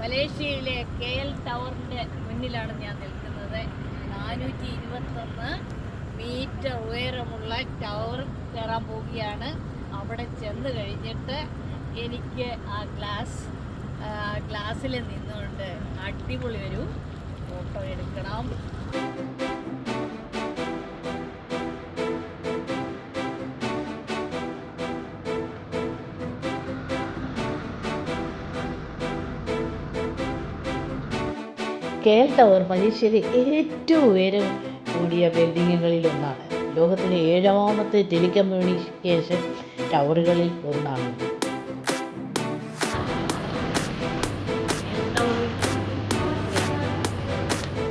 മലേഷ്യയിലെ KL ടവറിൻ്റെ മുന്നിലാണ് ഞാൻ നിൽക്കുന്നത്. 421 മീറ്റർ ഉയരമുള്ള ടവർ കയറാൻ പോവുകയാണ്. അവിടെ ചെന്ന് കഴിഞ്ഞിട്ട് എനിക്ക് ആ ഗ്ലാസ്സിൽ നിന്നുകൊണ്ട് അടിപൊളി ഒരു ഫോട്ടോ എടുക്കണം. KL ടവർ മലേഷ്യയിലെ ഏറ്റവും ഉയരം കൂടിയ ബിൽഡിങ്ങുകളിലൊന്നാണ്. ലോകത്തിലെ 7ാമത്തെ ടെലികമ്മ്യൂണിക്കേഷൻ ടവറുകളിൽ ഒന്നാണ്.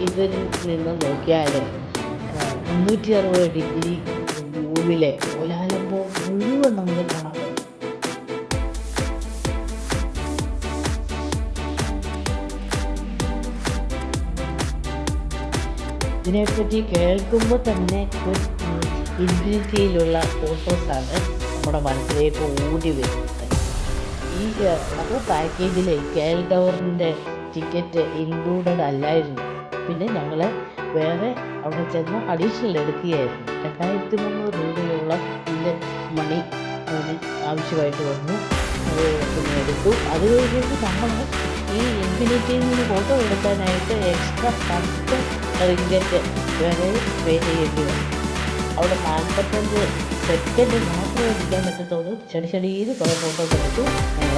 ഇതിൽ നിന്ന് നോക്കിയാൽ 360 ഡിഗ്രി വ്യൂവിലെ കോലാലംബം മുഴുവൻ നമുക്ക് കാണാം. ഇതിനെപ്പറ്റി കേൾക്കുമ്പോൾ തന്നെ ഒരു ഇൻഫിനിറ്റിയിലുള്ള ഫോട്ടോസാണ് നമ്മുടെ മനസ്സിലേക്ക് ഓടി വരുന്നത്. ഈ നമ്മുടെ പാക്കേജിൽ KL ടവറിൻ്റെ ടിക്കറ്റ് ഇൻക്ലൂഡഡ് അല്ലായിരുന്നു. പിന്നെ ഞങ്ങൾ വേറെ അവിടെ ചെന്ന് അഡീഷണൽ എടുക്കുകയായിരുന്നു. 2300 രൂപയോളം ഇതിൻ്റെ മണി അതിന് ആവശ്യമായിട്ട് വന്നു. അത് പിന്നെ എടുത്തു. അത് കഴിഞ്ഞിട്ട് നമ്മൾ ഈ ഇൻഫിനിറ്റിയിൽ നിന്ന് ഫോട്ടോ എടുക്കാനായിട്ട് എക്സ്ട്രാ 10 റിങ്കറ്റ് വരെ പേ ചെയ്യേണ്ടി വന്നു. അവിടെ 45 സെക്കൻഡ് മാത്രമേ എടുക്കാൻ പറ്റത്തുള്ളൂ. ചെടിയിൽ കുറേ ഫോട്ടോസ് എടുത്തു. ഞങ്ങൾ